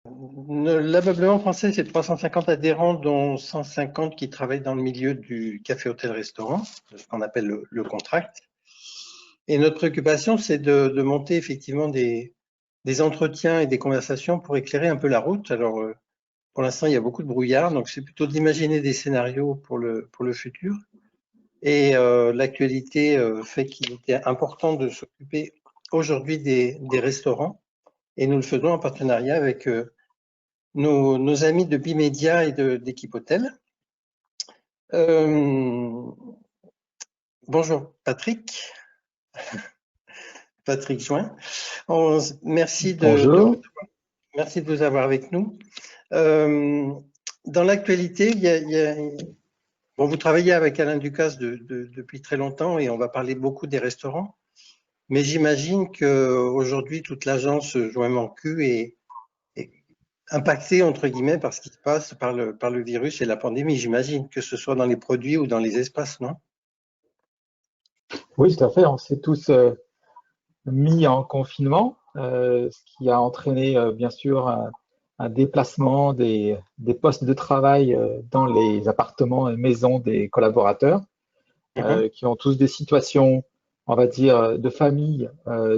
L'ameublement français, c'est 350 adhérents, dont 150 qui travaillent dans le milieu du café, hôtel, restaurant, ce qu'on appelle le contract. Et notre préoccupation, c'est de monter effectivement des entretiens et des conversations pour éclairer un peu la route. Alors, pour l'instant, il y a beaucoup de brouillard, donc c'est plutôt d'imaginer des scénarios pour le futur. Et l'actualité fait qu'il était important de s'occuper aujourd'hui des restaurants. Et nous le faisons en partenariat avec nos amis de Bimedia et d'Équipe Hôtel. Bonjour Patrick, Patrick Join. Merci Bonjour. merci de nous avoir avec nous. Dans l'actualité, bon, vous travaillez avec Alain Ducasse depuis très longtemps et on va parler beaucoup des restaurants. Mais j'imagine qu'aujourd'hui, toute l'agence Join Cul est impactée, entre guillemets, par ce qui se passe par le virus et la pandémie. J'imagine que ce soit dans les produits ou dans les espaces, non? Oui, tout à fait. On s'est tous mis en confinement, ce qui a entraîné bien sûr un déplacement des postes de travail dans les appartements et maisons des collaborateurs, Mhm. qui ont tous des situations, on va dire, de famille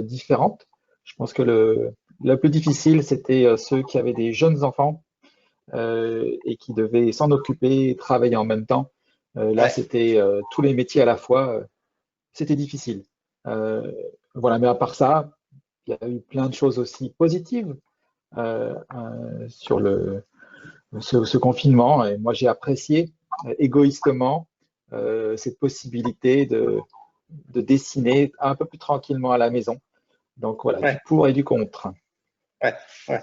différentes. Je pense que le plus difficile, c'était ceux qui avaient des jeunes enfants et qui devaient s'en occuper et travailler en même temps. Là, Ouais. c'était tous les métiers à la fois. C'était difficile. Euh, voilà, mais à part ça, il y a eu plein de choses aussi positives sur ce confinement. Et moi, j'ai apprécié égoïstement cette possibilité de dessiner un peu plus tranquillement à la maison. Donc voilà, du Ouais, pour et du contre. ouais, ouais.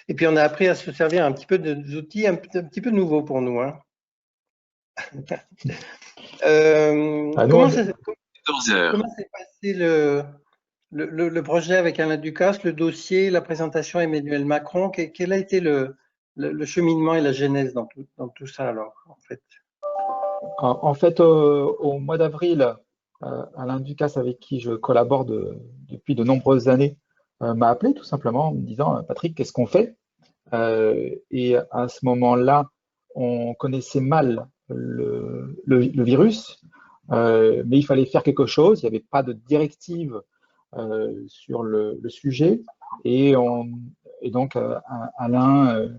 Et puis on a appris à se servir un petit peu d'outils un petit peu nouveaux pour nous, hein. Nous, Comment on, ça, 14 heures. comment s'est passé le projet avec Alain Ducasse, le dossier, la présentation à Emmanuel Macron? Quel a été le cheminement et la genèse dans tout ça alors, en fait? en fait, au mois d'avril, Alain Ducasse, avec qui je collabore depuis de nombreuses années, m'a appelé tout simplement en me disant, Patrick, qu'est-ce qu'on fait? Et à ce moment-là, on connaissait mal le virus, mais il fallait faire quelque chose. Il n'y avait pas de directive sur le sujet. Et, et donc, Alain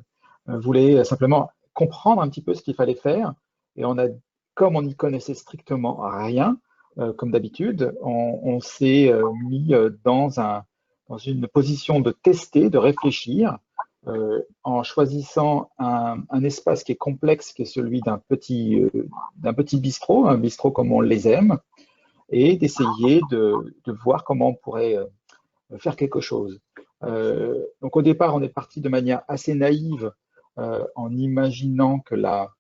voulait simplement comprendre un petit peu ce qu'il fallait faire. Et comme on n'y connaissait strictement rien, comme d'habitude, on s'est mis dans une position de tester, de réfléchir, en choisissant un espace qui est complexe, qui est celui d'un petit bistrot, un bistrot comme on les aime, et d'essayer de voir comment on pourrait faire quelque chose. Donc au départ, on est parti de manière assez naïve en imaginant que la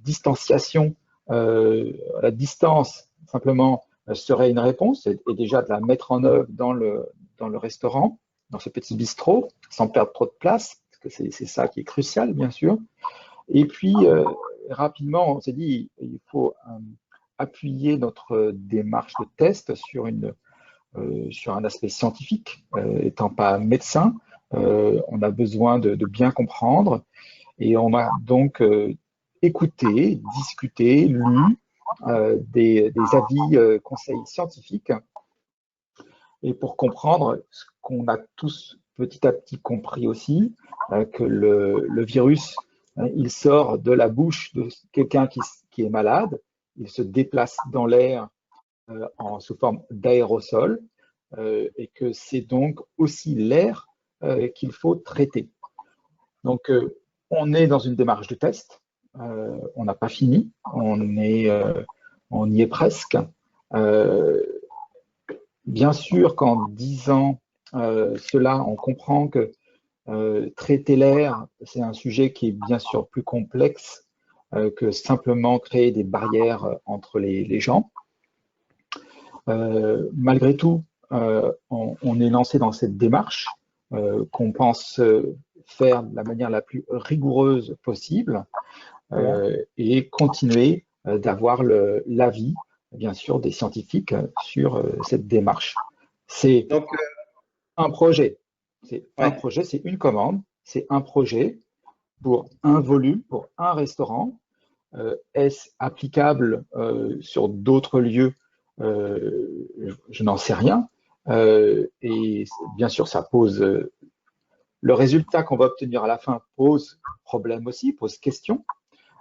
distanciation, la distance simplement serait une réponse et déjà de la mettre en œuvre dans le restaurant, dans ce petit bistrot, sans perdre trop de place, parce que c'est ça qui est crucial, bien sûr. Et puis, rapidement, on s'est dit, il faut appuyer notre démarche de test sur un aspect scientifique. Étant pas médecin, on a besoin de bien comprendre et on a donc écouté, discuté, lu des avis, conseils scientifiques et pour comprendre ce qu'on a tous petit à petit compris aussi, que le virus, il sort de la bouche de quelqu'un qui est malade, il se déplace dans l'air sous forme d'aérosol, et que c'est donc aussi l'air qu'il faut traiter. Donc, on est dans une démarche de test, on n'a pas fini, on y est presque. Euh, Bien sûr qu'en disant cela, on comprend que traiter l'air, c'est un sujet qui est bien sûr plus complexe que simplement créer des barrières entre les gens. Malgré tout, on est lancé dans cette démarche qu'on pense faire de la manière la plus rigoureuse possible et continuer d'avoir l'avis, bien sûr, des scientifiques sur cette démarche. C'est Donc, un projet. C'est un ouais, projet, c'est une commande. c'est un projet pour un volume, pour un restaurant. Est-ce applicable sur d'autres lieux? Je n'en sais rien. Et bien sûr, ça pose le résultat qu'on va obtenir à la fin pose problème aussi, pose question,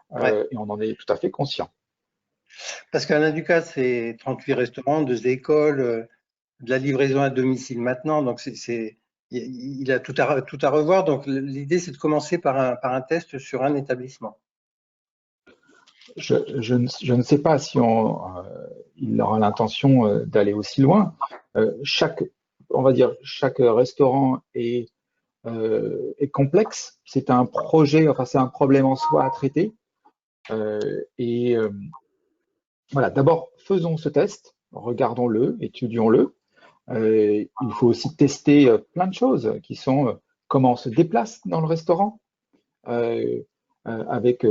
Ouais. et on en est tout à fait conscient. Parce qu'Alain Ducasse, c'est 38 restaurants, 2 écoles, de la livraison à domicile maintenant. Donc, il a tout à revoir. Donc, l'idée, c'est de commencer par un test sur un établissement. Je ne sais pas si il aura l'intention d'aller aussi loin. On va dire, chaque restaurant est complexe. C'est un projet, enfin, c'est un problème en soi à traiter. Et voilà, d'abord, faisons ce test, regardons-le, étudions-le. Il faut aussi tester plein de choses qui sont comment on se déplace dans le restaurant, avec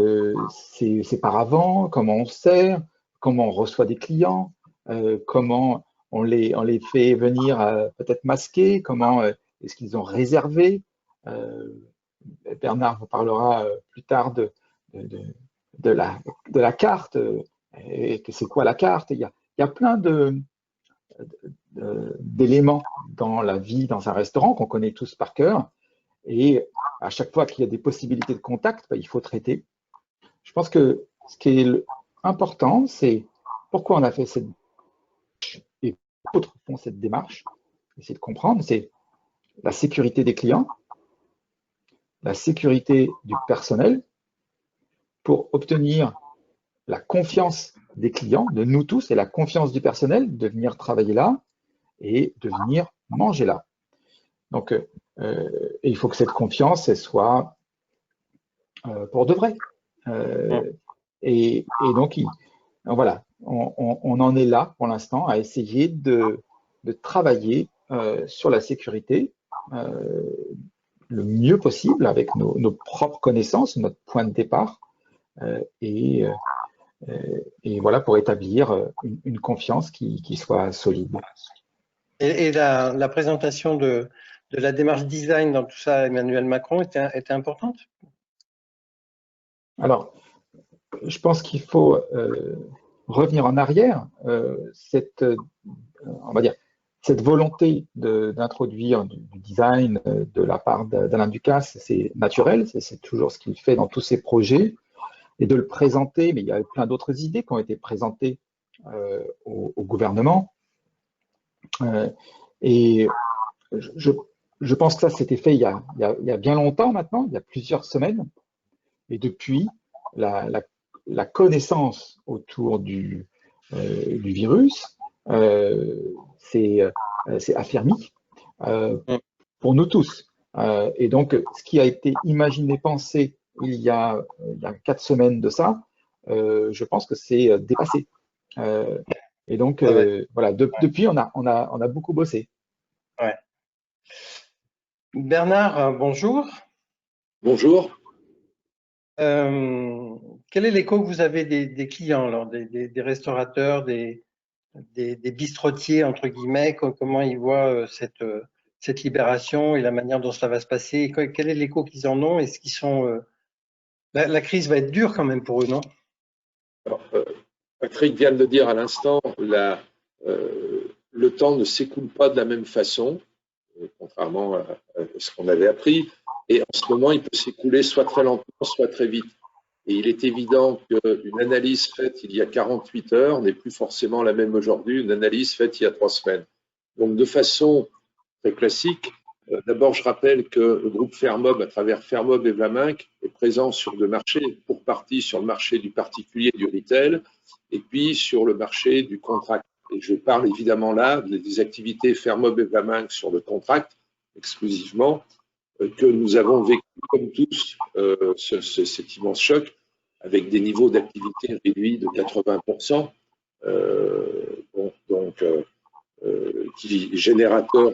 ses paravents, comment on sert, comment on reçoit des clients, comment on les fait venir peut-être masqués, comment est-ce qu'ils ont réservé. Euh, Bernard vous parlera plus tard de, de, de la carte, et que c'est quoi la carte. Il y a plein d'éléments dans la vie dans un restaurant qu'on connaît tous par cœur. Et à chaque fois qu'il y a des possibilités de contact, il faut traiter. Je pense que ce qui est important, c'est pourquoi on a fait cette démarche et d'autres font cette démarche. Essayer de comprendre, c'est la sécurité des clients, la sécurité du personnel, pour obtenir la confiance des clients, de nous tous, et la confiance du personnel de venir travailler là et de venir manger là. Donc, il faut que cette confiance elle soit pour de vrai. Et donc, voilà, on en est là pour l'instant à essayer de travailler sur la sécurité le mieux possible avec nos propres connaissances, notre point de départ, et voilà, pour établir une confiance qui soit solide. Et la présentation de la démarche design dans tout ça, Emmanuel Macron, était importante? Alors, je pense qu'il faut revenir en arrière. On va dire, cette volonté d'introduire du design de la part d'Alain Ducasse, c'est naturel, c'est toujours ce qu'il fait dans tous ses projets, et de le présenter, mais il y a plein d'autres idées qui ont été présentées au gouvernement. Et je pense que ça, c'était fait il y a bien longtemps maintenant, il y a plusieurs semaines, et depuis, la connaissance autour du virus s'est affermie pour nous tous. Et donc, ce qui a été imaginé, pensé il y a 4 semaines de ça, je pense que c'est dépassé. Et donc, voilà, depuis, on a beaucoup bossé. Ouais. Bernard, bonjour. Bonjour. Quel est l'écho que vous avez des clients, alors, des restaurateurs, des bistrotiers, entre guillemets, comment ils voient cette libération et la manière dont ça va se passer? Quel est l'écho qu'ils en ont? Est-ce qu'ils sont… la crise va être dure quand même pour eux, non? Alors, Patrick vient de le dire à l'instant, le temps ne s'écoule pas de la même façon, contrairement à ce qu'on avait appris. Et en ce moment, il peut s'écouler soit très lentement, soit très vite. Et il est évident qu'une analyse faite il y a 48 heures n'est plus forcément la même aujourd'hui, une analyse faite il y a 3 semaines. Donc, de façon très classique, d'abord, je rappelle que le groupe Fermob, à travers Fermob et Vlaminck, est présent sur 2 marchés, pour partie sur le marché du particulier et du retail, et puis sur le marché du contract. Et je parle évidemment là des activités Fermob et Vlaminck sur le contract, exclusivement, que nous avons vécu comme tous cet immense choc, avec des niveaux d'activité réduits de 80%, qui est générateur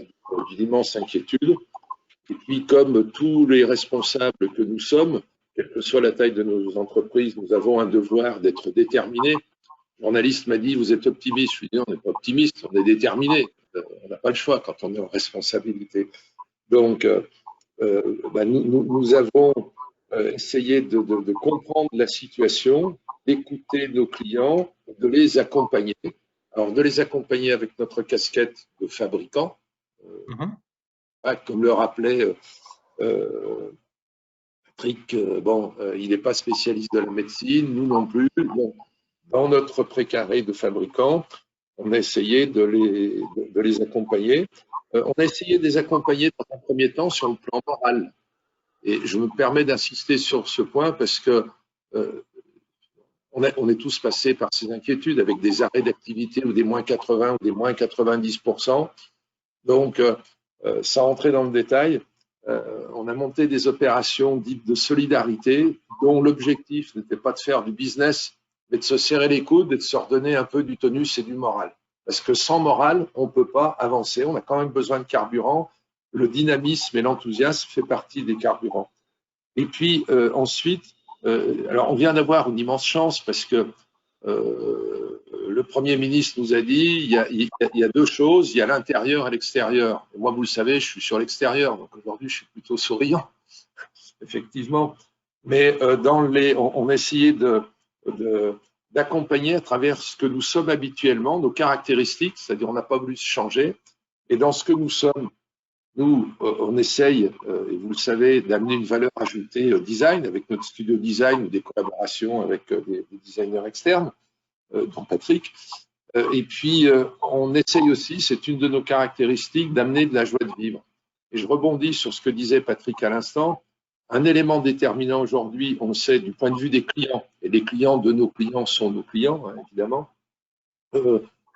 d'une immense inquiétude. Et puis, comme tous les responsables que nous sommes, quelle que soit la taille de nos entreprises, nous avons un devoir d'être déterminés. Le journaliste m'a dit, vous êtes optimiste. Je lui ai dit, on n'est pas optimiste, on est déterminé. On n'a pas le choix quand on est en responsabilité. Donc, nous avons essayé de comprendre la situation, d'écouter nos clients, de les accompagner. Alors, de les accompagner avec notre casquette de fabricant, comme le rappelait Patrick, il n'est pas spécialiste de la médecine, nous non plus. Bon, dans notre précaré de fabricants, on a essayé de les accompagner. On a essayé de les accompagner dans un premier temps sur le plan moral. Et je me permets d'insister sur ce point parce que on est tous passés par ces inquiétudes avec des arrêts d'activité ou des moins 80 ou des moins 90%. Donc, sans rentrer dans le détail, on a monté des opérations dites de solidarité dont l'objectif n'était pas de faire du business, mais de se serrer les coudes et de se redonner un peu du tonus et du moral. Parce que sans morale, on ne peut pas avancer. On a quand même besoin de carburant. Le dynamisme et l'enthousiasme fait partie des carburants. Et puis ensuite, alors on vient d'avoir une immense chance parce que le Premier ministre nous a dit il y a deux choses, il y a l'intérieur et l'extérieur. Et moi, vous le savez, je suis sur l'extérieur, donc aujourd'hui, je suis plutôt souriant, effectivement. Mais on a essayé d'accompagner à travers ce que nous sommes habituellement, nos caractéristiques, c'est-à-dire on n'a pas voulu se changer. Et dans ce que nous sommes, nous, on essaye, et vous le savez, d'amener une valeur ajoutée au design avec notre studio design ou des collaborations avec des designers externes, dont Patrick. Et puis, on essaye aussi, c'est une de nos caractéristiques, d'amener de la joie de vivre. Et je rebondis sur ce que disait Patrick à l'instant. Un élément déterminant aujourd'hui, on le sait, du point de vue des clients, et les clients de nos clients sont nos clients, hein, évidemment.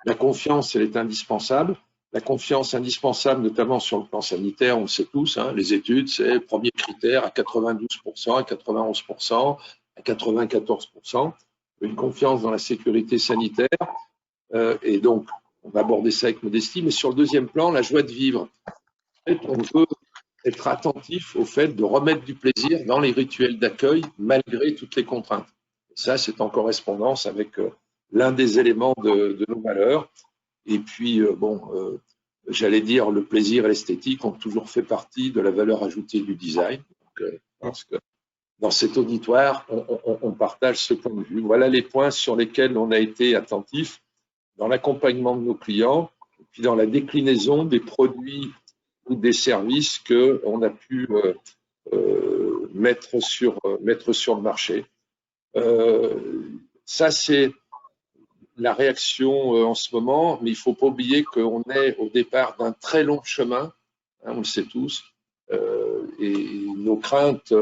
La confiance, elle est indispensable. La confiance indispensable, notamment sur le plan sanitaire, on le sait tous, hein, les études, c'est le premier critère à 92%, à 91%, à 94%. Une confiance dans la sécurité sanitaire. Et donc, on va aborder ça avec modestie. Mais sur le deuxième plan, la joie de vivre. En fait, on veut être attentif au fait de remettre du plaisir dans les rituels d'accueil malgré toutes les contraintes. Et ça, c'est en correspondance avec l'un des éléments de nos valeurs. Et puis, j'allais dire, le plaisir et l'esthétique ont toujours fait partie de la valeur ajoutée du design. Donc, je pense que dans cet auditoire, on partage ce point de vue. Voilà les points sur lesquels on a été attentif dans l'accompagnement de nos clients, et puis dans la déclinaison des produits ou des services qu'on a pu mettre sur le marché. Ça, c'est la réaction en ce moment, mais il ne faut pas oublier qu'on est au départ d'un très long chemin, hein, on le sait tous, et nos craintes,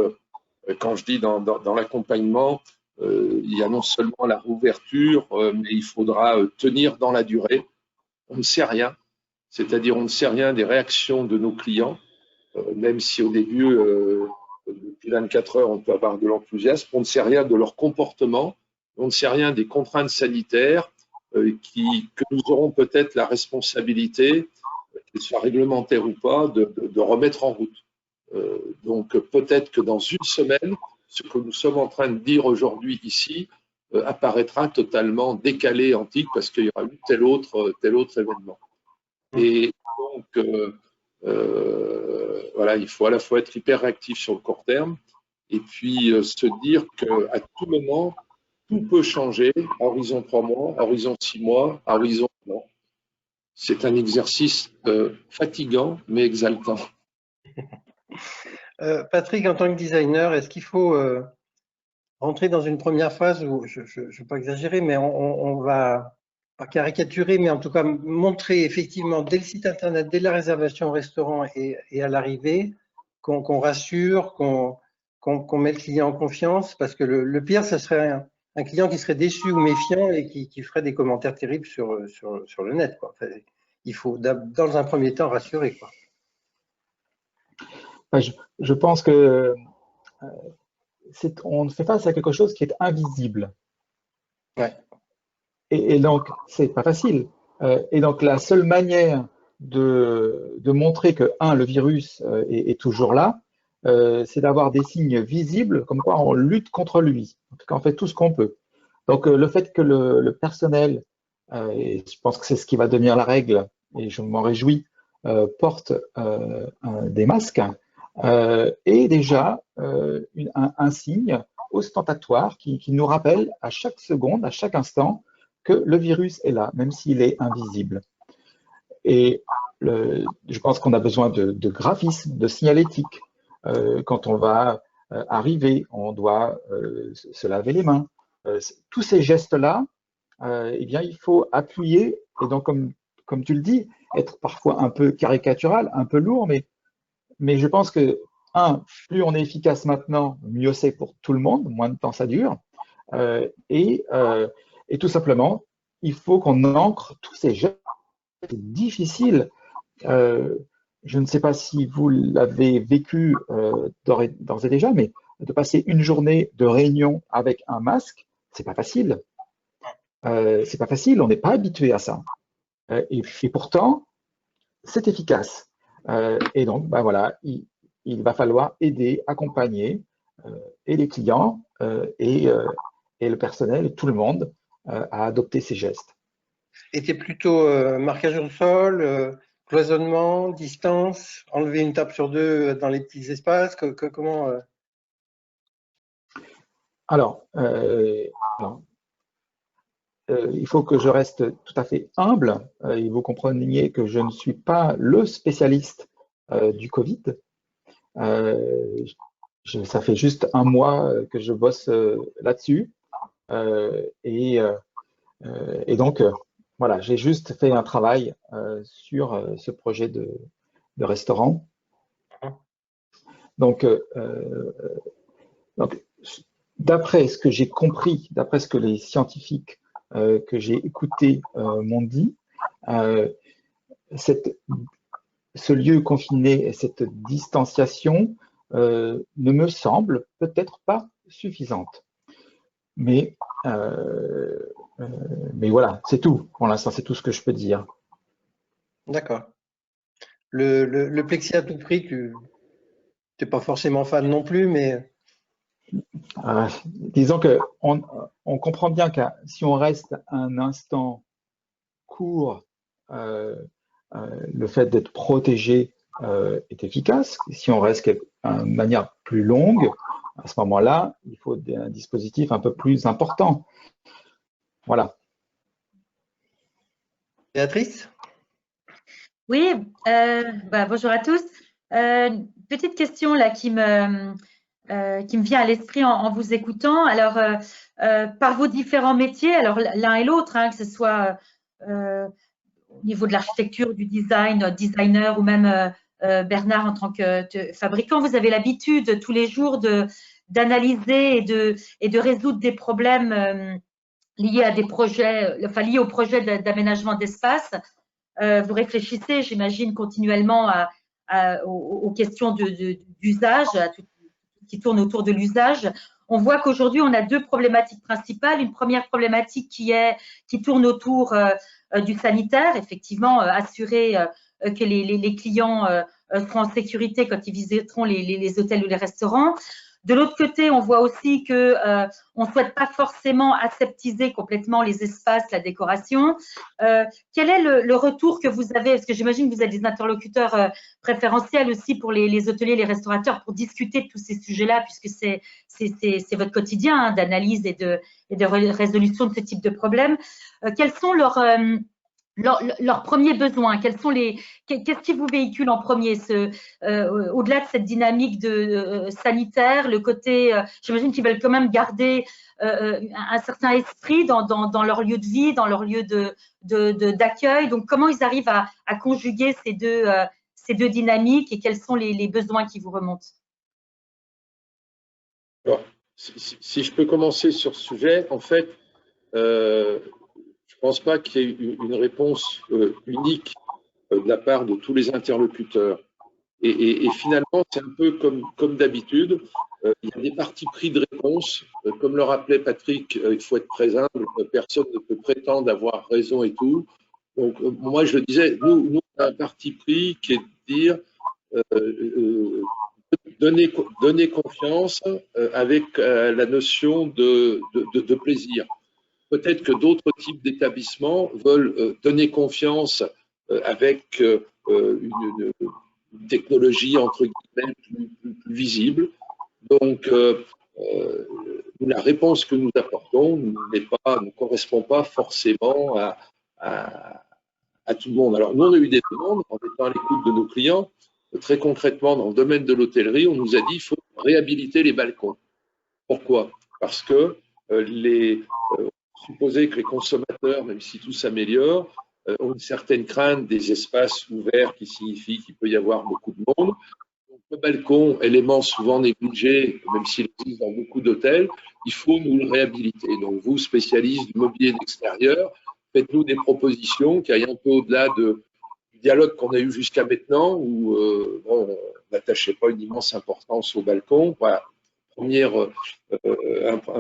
quand je dis dans l'accompagnement, il y a non seulement la rouverture, mais il faudra tenir dans la durée. On ne sait rien, c'est-à-dire on ne sait rien des réactions de nos clients, même si au début, depuis 24 heures, on peut avoir de l'enthousiasme, on ne sait rien de leur comportement, on ne sait rien des contraintes sanitaires que nous aurons peut-être la responsabilité, qu'elles soient réglementaires ou pas, de remettre en route. Donc peut-être que dans une semaine, ce que nous sommes en train de dire aujourd'hui ici apparaîtra totalement décalé, antique, parce qu'il y aura eu tel autre événement. Et donc, voilà, il faut à la fois être hyper réactif sur le court terme et puis se dire qu'à tout moment, tout peut changer, à horizon 3 mois, à horizon 6 mois, à horizon 1 an. C'est un exercice fatigant, mais exaltant. Patrick, en tant que designer, est-ce qu'il faut rentrer dans une première phase où, je ne vais pas exagérer, mais on va pas caricaturer, mais en tout cas montrer effectivement dès le site internet, dès la réservation au restaurant et à l'arrivée, qu'on rassure, qu'on met le client en confiance, parce que le pire, ce serait un client qui serait déçu ou méfiant et qui ferait des commentaires terribles sur le net, quoi. Enfin, il faut dans un premier temps rassurer, quoi. Je pense que on fait face à quelque chose qui est invisible. Ouais. Et donc, c'est pas facile. Et donc, la seule manière de montrer que, le virus est toujours là, c'est d'avoir des signes visibles, comme quoi on lutte contre lui. En tout cas, on fait tout ce qu'on peut. Donc, le fait que le personnel, et je pense que c'est ce qui va devenir la règle, et je m'en réjouis, porte des masques, est déjà un signe ostentatoire qui nous rappelle à chaque seconde, à chaque instant, que le virus est là, même s'il est invisible. Et je pense qu'on a besoin de graphisme, de signalétique. Quand on va arriver, on doit se laver les mains. Tous ces gestes-là, eh bien, il faut appuyer, et donc, comme tu le dis, être parfois un peu caricatural, un peu lourd, mais je pense que, plus on est efficace maintenant, mieux c'est pour tout le monde, moins de temps ça dure. Et tout simplement, il faut qu'on ancre tous ces gestes difficiles. Je ne sais pas si vous l'avez vécu d'ores et déjà, mais de passer une journée de réunion avec un masque, c'est pas facile. C'est pas facile, on n'est pas habitué à ça. Et pourtant, c'est efficace. Et donc, ben voilà, il va falloir aider, accompagner et les clients et le personnel, et tout le monde à adopter ces gestes. Et tu es plutôt marquage au sol, cloisonnement, distance, enlever une table sur deux dans les petits espaces, comment Alors, il faut que je reste tout à fait humble et vous compreniez que je ne suis pas le spécialiste du Covid. Ça fait juste un mois que je bosse là-dessus et donc voilà, j'ai juste fait un travail sur ce projet de restaurant. Donc d'après ce que j'ai compris, d'après ce que les scientifiques que j'ai écoutés m'ont dit, ce lieu confiné et cette distanciation ne me semble peut-être pas suffisante. Mais voilà, c'est tout. Pour l'instant, c'est tout ce que je peux dire. D'accord. Le plexi à tout prix, tu n'es pas forcément fan non plus, mais… disons qu'on comprend bien que si on reste un instant court, le fait d'être protégé est efficace. Si on reste de manière plus longue, à ce moment-là, il faut un dispositif un peu plus important. Voilà. Béatrice? Oui, bonjour à tous. Petite question là qui me vient à l'esprit en vous écoutant. Alors, par vos différents métiers, alors l'un et l'autre, que ce soit au niveau de l'architecture, du design, designer ou même Bernard en tant que fabricant, vous avez l'habitude tous les jours d'analyser et de résoudre des problèmes liés à des projets, enfin liés au projet d'aménagement d'espace. Vous réfléchissez, j'imagine, continuellement aux questions d'usage, à tout qui tourne autour de l'usage. On voit qu'aujourd'hui, on a deux problématiques principales. Une première problématique qui tourne autour du sanitaire, effectivement, assurer que les clients seront en sécurité quand ils visiteront les hôtels ou les restaurants. De l'autre côté, on voit aussi que on ne souhaite pas forcément aseptiser complètement les espaces, la décoration. Quel est le retour que vous avez? Parce que j'imagine que vous êtes des interlocuteurs préférentiels aussi pour les hôteliers, les restaurateurs, pour discuter de tous ces sujets-là, puisque c'est votre quotidien d'analyse et de résolution de ce type de problèmes. Quels sont leurs premiers besoins? Qu'est-ce qui vous véhicule en premier, au-delà de cette dynamique sanitaire, le côté, j'imagine qu'ils veulent quand même garder un certain esprit dans leur lieu de vie, dans leur lieu d'accueil. Donc, comment ils arrivent à conjuguer ces deux dynamiques et quels sont les besoins qui vous remontent? Alors, si je peux commencer sur ce sujet, en fait, je ne pense pas qu'il y ait une réponse unique de la part de tous les interlocuteurs. Et finalement, c'est un peu comme d'habitude. Il y a des partis pris de réponse. Comme le rappelait Patrick, il faut être très humble. Personne ne peut prétendre avoir raison et tout. Donc, moi, je le disais, nous on a un parti pris qui est de dire donner confiance avec la notion de plaisir. Peut-être que d'autres types d'établissements veulent donner confiance avec une technologie entre guillemets plus visible. Donc, la réponse que nous apportons ne correspond pas forcément à tout le monde. Alors, nous, on a eu des demandes en étant à l'écoute de nos clients. Très concrètement, dans le domaine de l'hôtellerie, on nous a dit qu'il faut réhabiliter les balcons. Pourquoi? Parce que supposer que les consommateurs, même si tout s'améliore, ont une certaine crainte des espaces ouverts qui signifie qu'il peut y avoir beaucoup de monde. Donc, le balcon, élément souvent négligé, même s'il existe dans beaucoup d'hôtels, il faut nous le réhabiliter. Donc, vous, spécialistes du mobilier d'extérieur, faites-nous des propositions qui aillent un peu au-delà du dialogue qu'on a eu jusqu'à maintenant, où on n'attachait pas une immense importance au balcon. Voilà, un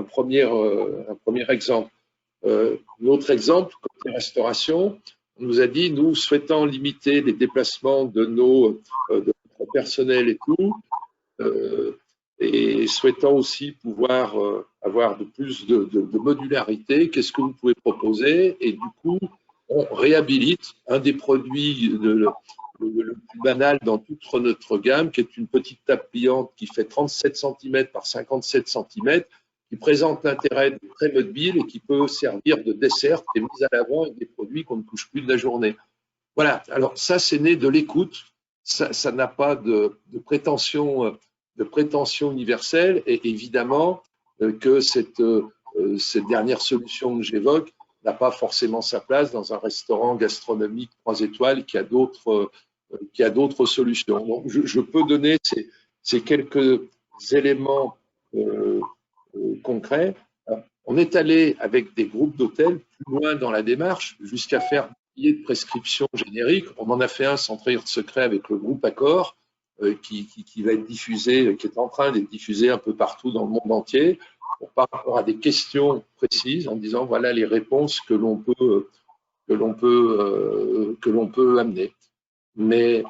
premier exemple. L'autre exemple, côté restauration, on nous a dit, nous souhaitant limiter les déplacements de notre personnel et tout, et souhaitant aussi pouvoir avoir plus de modularité, qu'est-ce que vous pouvez proposer? Et du coup, on réhabilite un des produits le plus banal dans toute notre gamme, qui est une petite table pliante qui fait 37 cm par 57 cm, qui présente l'intérêt de très mobile et qui peut servir de dessert, qui est mise à l'avant avec des produits qu'on ne touche plus de la journée. Voilà, alors ça, c'est né de l'écoute, ça n'a pas de prétention universelle, et évidemment que cette dernière solution que j'évoque n'a pas forcément sa place dans un restaurant gastronomique 3 étoiles qui a d'autres solutions. Donc, je peux donner ces quelques éléments concrets. On est allé avec des groupes d'hôtels plus loin dans la démarche, jusqu'à faire des billets de prescription génériques. On en a fait un sans trahir de secret avec le groupe Accor, qui va être diffusé, qui est en train d'être diffusé un peu partout dans le monde entier, par rapport à des questions précises, en disant voilà les réponses que l'on peut amener. Mais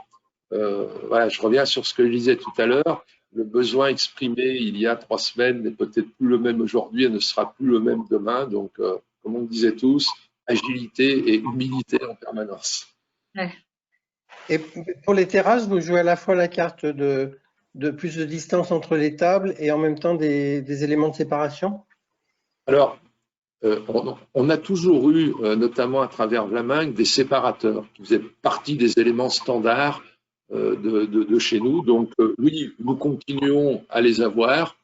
voilà, je reviens sur ce que je disais tout à l'heure. Le besoin exprimé il y a 3 semaines n'est peut-être plus le même aujourd'hui et ne sera plus le même demain. Donc, comme on le disait tous, agilité et humilité en permanence. Ouais. Et pour les terrasses, vous jouez à la fois la carte de plus de distance entre les tables et en même temps des éléments de séparation? Alors, on a toujours eu, notamment à travers Vlaminck, des séparateurs qui faisaient partie des éléments standards de chez nous. Donc, oui, nous continuons à les avoir,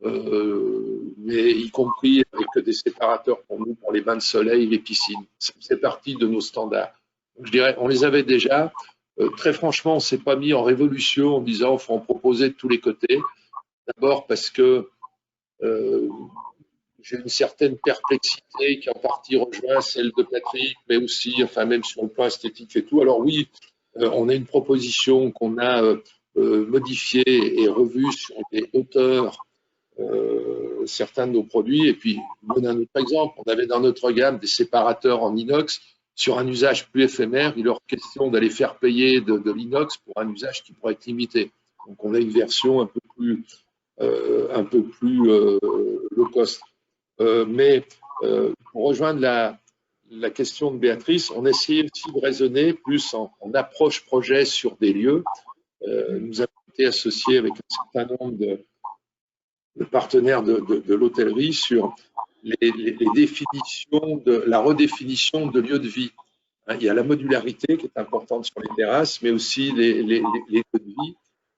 mais y compris avec des séparateurs pour nous, pour les bains de soleil, les piscines. C'est partie de nos standards. Donc, je dirais, on les avait déjà. Très franchement, on ne s'est pas mis en révolution en disant qu'il faut en proposer de tous les côtés. D'abord parce que j'ai une certaine perplexité qui en partie rejoint celle de Patrick, mais aussi, enfin même sur le plan esthétique et tout. Alors oui, on a une proposition qu'on a modifiée et revue sur les hauteurs, certains de nos produits. Et puis, je donne un autre exemple. On avait dans notre gamme des séparateurs en inox. Sur un usage plus éphémère, il est hors question d'aller faire payer de l'inox pour un usage qui pourrait être limité. Donc, on a une version un peu plus low cost. Mais pour rejoindre la question de Béatrice, on essayait aussi de raisonner plus en approche projet sur des lieux. Nous avons été associés avec un certain nombre de partenaires de l'hôtellerie sur les définitions la redéfinition de lieux de vie. Il y a la modularité qui est importante sur les terrasses, mais aussi les lieux de vie.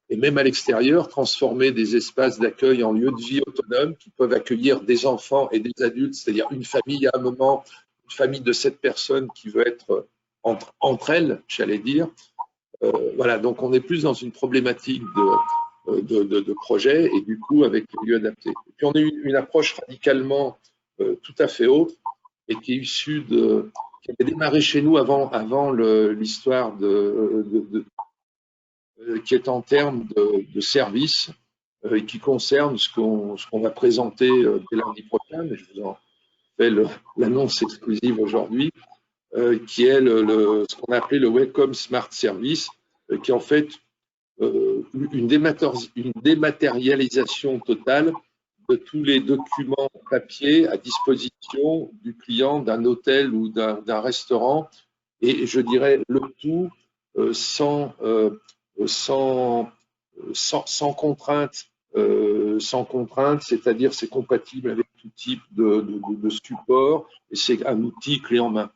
Et même à l'extérieur, transformer des espaces d'accueil en lieux de vie autonomes qui peuvent accueillir des enfants et des adultes, c'est-à-dire une famille à un moment, une famille de 7 personnes qui veut être entre elles, j'allais dire. Voilà, donc on est plus dans une problématique de projet et du coup avec les lieux adaptés. Et puis on a eu une approche radicalement tout à fait autre et qui est issue qui avait démarré chez nous avant l'histoire qui est en termes de services et qui concerne ce qu'on va présenter dès lundi prochain, mais je vous en fais l'annonce exclusive aujourd'hui, qui est ce qu'on a appelé le Welcome Smart Service, qui est en fait une dématérialisation totale de tous les documents papier à disposition du client d'un hôtel ou d'un restaurant, et je dirais le tout sans sans contrainte, c'est-à-dire c'est compatible avec tout type de support et c'est un outil clé en main.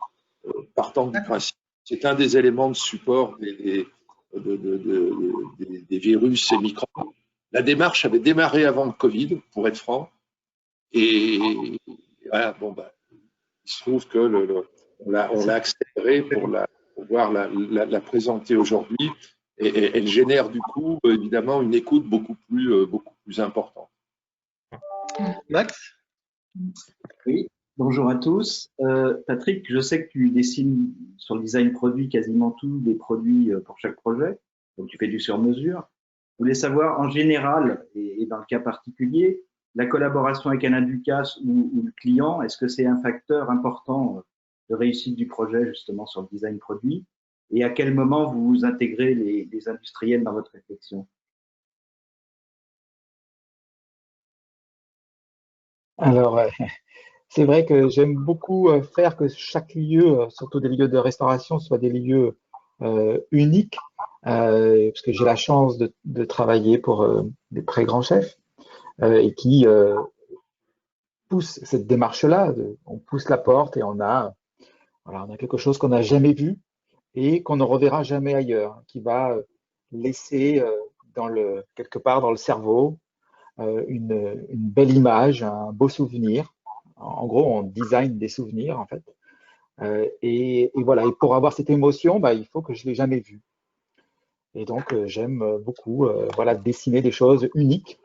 Partant du principe, c'est un des éléments de support des virus et microbes. La démarche avait démarré avant le Covid, pour être franc, et voilà, bon, bah, il se trouve que on l'a accéléré pour pouvoir la présenter aujourd'hui, et elle génère du coup évidemment une écoute beaucoup plus importante. Max? Oui, bonjour à tous. Patrick, je sais que tu dessines sur le design produit quasiment tous les produits pour chaque projet, donc tu fais du sur-mesure. Je voulais savoir en général, et dans le cas particulier, la collaboration avec un Inducas ou le client, est-ce que c'est un facteur important de réussite du projet justement sur le design produit? Et à quel moment vous intégrez les industriels dans votre réflexion? Alors, c'est vrai que j'aime beaucoup faire que chaque lieu, surtout des lieux de restauration, soient des lieux uniques, parce que j'ai la chance de travailler pour des très grands chefs et qui poussent cette démarche-là. On pousse la porte et voilà, on a quelque chose qu'on n'a jamais vu et qu'on ne reverra jamais ailleurs, qui va laisser quelque part dans le cerveau une belle image, un beau souvenir. En gros, on design des souvenirs, en fait. Et voilà, et pour avoir cette émotion, bah, il faut que je ne l'ai jamais vue. Et donc, j'aime beaucoup voilà, dessiner des choses uniques.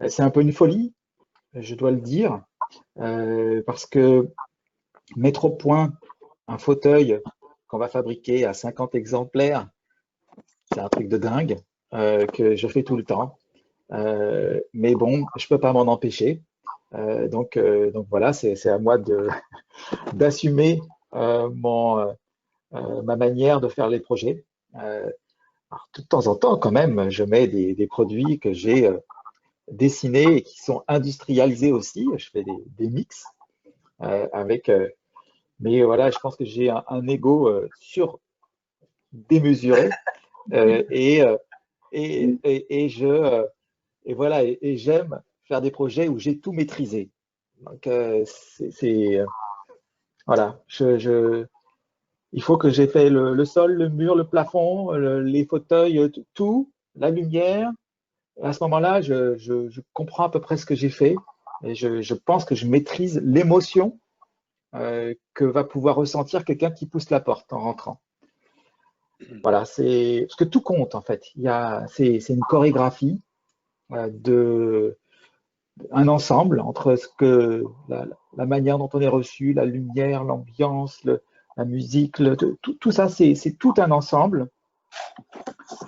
C'est un peu une folie, je dois le dire, parce que mettre au point un fauteuil qu'on va fabriquer à 50 exemplaires, c'est un truc de dingue que je fais tout le temps. Mais bon, je ne peux pas m'en empêcher. Donc voilà, c'est à moi d'assumer ma manière de faire les projets. Alors, de temps en temps, quand même, je mets des produits que j'ai dessinés et qui sont industrialisés aussi. Je fais des mix avec. Mais voilà, je pense que j'ai un ego démesuré et voilà, et j'aime faire des projets où j'ai tout maîtrisé. Donc, voilà, il faut que j'ai fait le sol, le mur, le plafond, les fauteuils, tout, la lumière. À ce moment-là, je comprends à peu près ce que j'ai fait et je pense que je maîtrise l'émotion que va pouvoir ressentir quelqu'un qui pousse la porte en rentrant. Voilà, parce que tout compte en fait. C'est une chorégraphie un ensemble entre la manière dont on est reçu, la lumière, l'ambiance, la musique, tout ça, c'est tout un ensemble.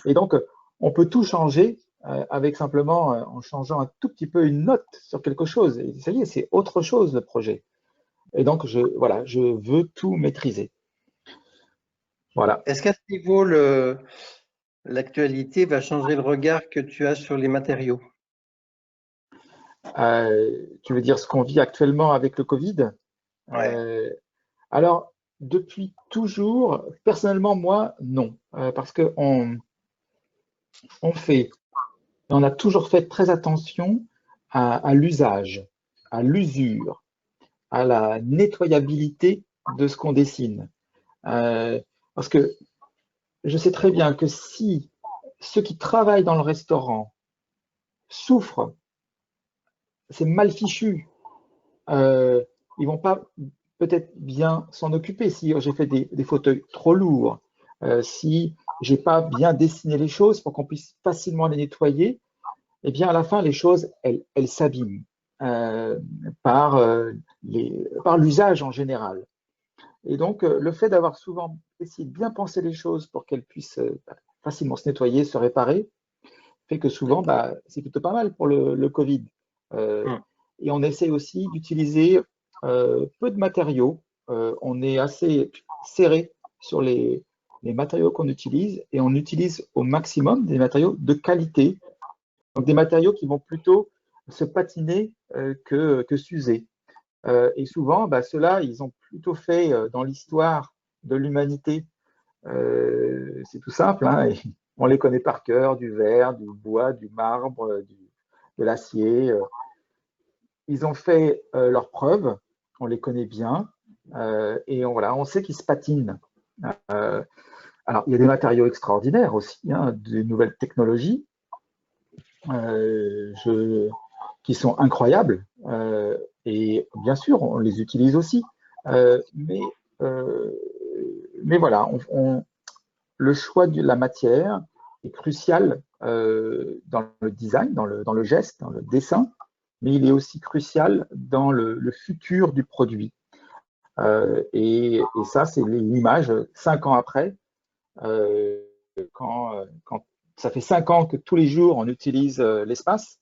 Et donc, on peut tout changer avec simplement en changeant un tout petit peu une note sur quelque chose. Et ça y est, c'est autre chose le projet. Et donc, voilà, je veux tout maîtriser. Voilà. Est-ce qu'à ce niveau, l'actualité va changer le regard que tu as sur les matériaux? Tu veux dire ce qu'on vit actuellement avec le Covid? Ouais. Alors, depuis toujours, personnellement, moi, non. Parce qu'on on a toujours fait très attention à l'usage, à l'usure, à la nettoyabilité de ce qu'on dessine. Parce que je sais très bien que si ceux qui travaillent dans le restaurant souffrent, c'est mal fichu. Ils vont pas peut-être bien s'en occuper si j'ai fait des fauteuils trop lourds, si j'ai pas bien dessiné les choses pour qu'on puisse facilement les nettoyer, eh bien à la fin les choses elles s'abîment par l'usage en général. Et donc le fait d'avoir souvent essayé de bien penser les choses pour qu'elles puissent facilement se nettoyer, se réparer, fait que souvent c'est plutôt pas mal pour le Covid. Et on essaie aussi d'utiliser peu de matériaux. On est assez serré sur les matériaux qu'on utilise et on utilise au maximum des matériaux de qualité. Donc des matériaux qui vont plutôt se patiner que s'user. Et souvent, ceux-là, ils ont plutôt fait dans l'histoire de l'humanité. C'est tout simple, hein, on les connaît par cœur, du verre, du bois, du marbre, de l'acier. Ils ont fait leurs preuves, on les connaît bien, et voilà, on sait qu'ils se patinent. Alors, il y a des matériaux extraordinaires aussi, hein, des nouvelles technologies qui sont incroyables, et bien sûr, on les utilise aussi. Mais voilà, le choix de la matière est crucial dans le design, dans le geste, dans le dessin, mais il est aussi crucial dans le futur du produit. Et ça, c'est l'image 5 ans après, quand ça fait 5 ans que tous les jours on utilise l'espace,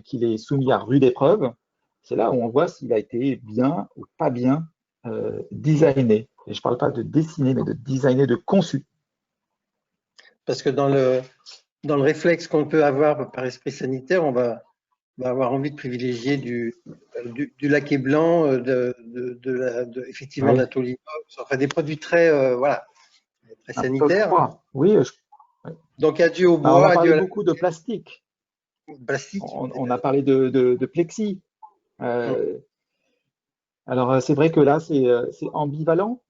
qu'il est soumis à rude épreuve, c'est là où on voit s'il a été bien ou pas bien designé. Et je ne parle pas de dessiner, mais de designer, de conçu. Parce que dans le réflexe qu'on peut avoir par esprit sanitaire, on va avoir envie de privilégier du laqué blanc, effectivement de la tôle inox, enfin des produits très, voilà, très sanitaires. Oui. Donc adieu au on bois, a parlé adieu à beaucoup de plastique. plastique. On a parlé de plexi. Alors c'est vrai que là c'est ambivalent.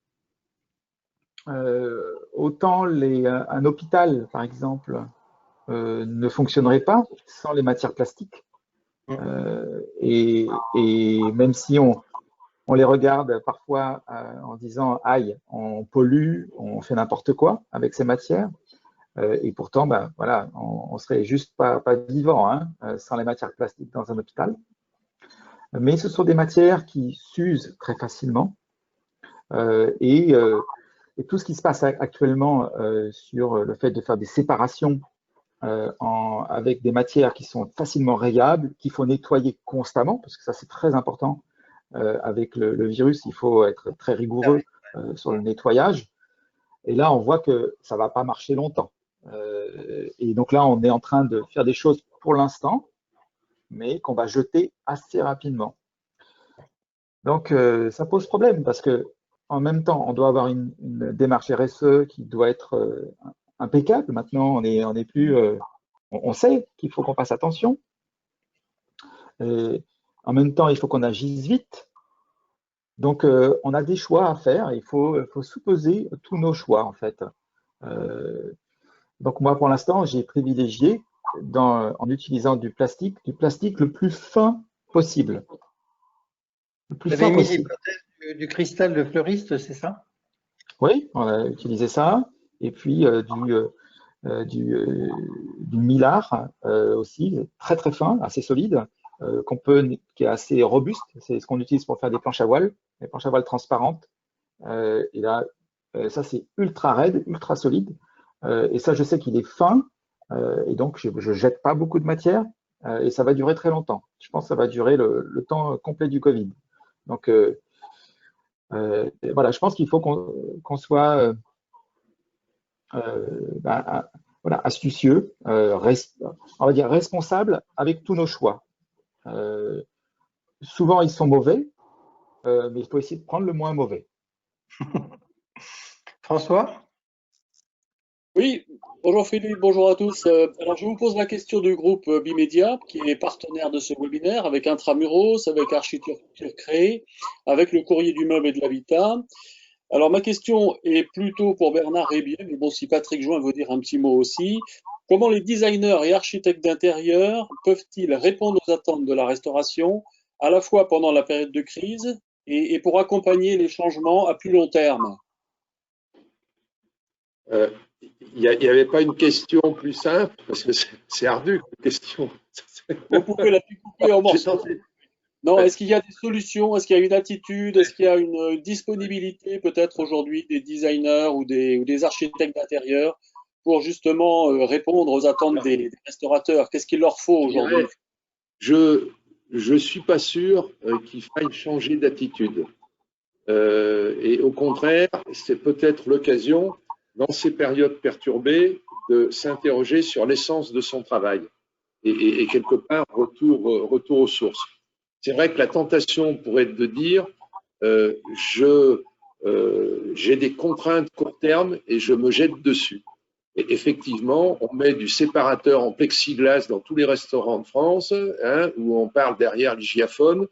Autant un hôpital, par exemple, ne fonctionnerait pas sans les matières plastiques. Et même si on les regarde parfois en disant « aïe, on pollue, on fait n'importe quoi avec ces matières », et pourtant, ben, voilà, on serait juste pas vivant hein, sans les matières plastiques dans un hôpital. Mais ce sont des matières qui s'usent très facilement, et tout ce qui se passe actuellement sur le fait de faire des séparations avec des matières qui sont facilement rayables, qu'il faut nettoyer constamment, parce que ça c'est très important. Avec le virus, il faut être très rigoureux sur le nettoyage. Et là, on voit que ça ne va pas marcher longtemps. Et donc là, on est en train de faire des choses pour l'instant, mais qu'on va jeter assez rapidement. Donc, ça pose problème parce que en même temps, on doit avoir une démarche RSE qui doit être impeccable. Maintenant, on est plus, on sait qu'il faut qu'on fasse attention. En même temps, il faut qu'on agisse vite. Donc, on a des choix à faire. Il faut sous-peser tous nos choix, en fait. Donc, moi, pour l'instant, j'ai privilégié, en utilisant du plastique le plus fin possible. Vous avez mis l'hypothèse du cristal de fleuriste, c'est ça? Oui, on a utilisé ça. Et puis, du mylar aussi, très très fin, assez solide, qui est assez robuste. C'est ce qu'on utilise pour faire des planches à voile, des planches à voile transparentes. Et là, ça c'est ultra raide, ultra solide. Et ça, je sais qu'il est fin, et donc je ne jette pas beaucoup de matière, et ça va durer très longtemps. Je pense que ça va durer le temps complet du Covid. Donc voilà, je pense qu'il faut qu'on soit voilà, astucieux, on va dire responsable avec tous nos choix. Souvent, ils sont mauvais, mais il faut essayer de prendre le moins mauvais. François? Oui, bonjour Philippe, bonjour à tous. Alors, je vous pose la question du groupe Bimedia, qui est partenaire de ce webinaire, avec Intramuros, avec Architecture Créée, avec le Courrier du Meuble et de l'Habitat. Alors, ma question est plutôt pour Bernard Rébier, mais bon, si Patrick Join veut dire un petit mot aussi. Comment les designers et architectes d'intérieur peuvent-ils répondre aux attentes de la restauration, à la fois pendant la période de crise et pour accompagner les changements à plus long terme? Il n'y avait pas une question plus simple, parce que c'est ardu comme question. Vous pouvez la découper en morceaux. Non, est-ce qu'il y a des solutions? Est-ce qu'il y a une attitude? Est-ce qu'il y a une disponibilité peut-être aujourd'hui des designers ou des architectes d'intérieur pour justement répondre aux attentes des restaurateurs? Qu'est-ce qu'il leur faut aujourd'hui? Je ne suis pas sûr qu'il faille changer d'attitude. Et au contraire, c'est peut-être l'occasion, dans ces périodes perturbées, de s'interroger sur l'essence de son travail et quelque part retour aux sources. C'est vrai que la tentation pourrait être de dire j'ai des contraintes court terme et je me jette dessus. Et effectivement, on met du séparateur en plexiglas dans tous les restaurants de France, hein, où on parle derrière l'hygiaphone.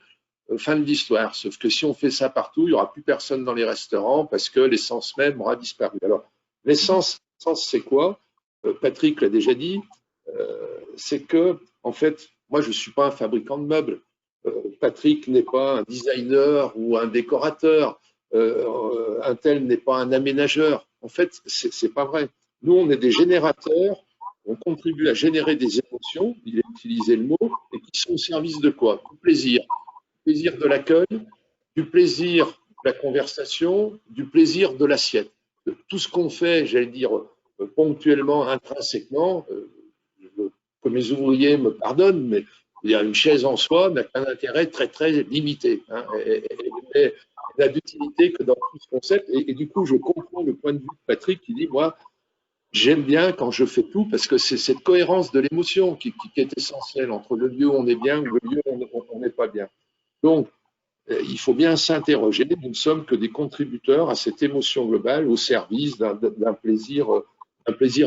Fin de l'histoire. Sauf que si on fait ça partout, il n'y aura plus personne dans les restaurants parce que l'essence même aura disparu. Alors, l'essence, c'est quoi? Patrick l'a déjà dit, c'est que, en fait, moi, je ne suis pas un fabricant de meubles. Patrick n'est pas un designer ou un décorateur. Un tel n'est pas un aménageur. En fait, c'est pas vrai. Nous, on est des générateurs. On contribue à générer des émotions, il a utilisé le mot, et qui sont au service de quoi? Du plaisir. Du plaisir de l'accueil, du plaisir de la conversation, du plaisir de l'assiette. Tout ce qu'on fait, j'allais dire, ponctuellement, intrinsèquement, que mes ouvriers me pardonnent, mais il y a une chaise en soi n'a qu'un intérêt très très limité. Hein, et n'a d'utilité que dans tout ce concept. Et du coup, je comprends le point de vue de Patrick qui dit, moi, j'aime bien quand je fais tout parce que c'est cette cohérence de l'émotion qui est essentielle entre le lieu où on est bien ou le lieu où on n'est pas bien. Donc, il faut bien s'interroger. Nous ne sommes que des contributeurs à cette émotion globale au service d'un plaisir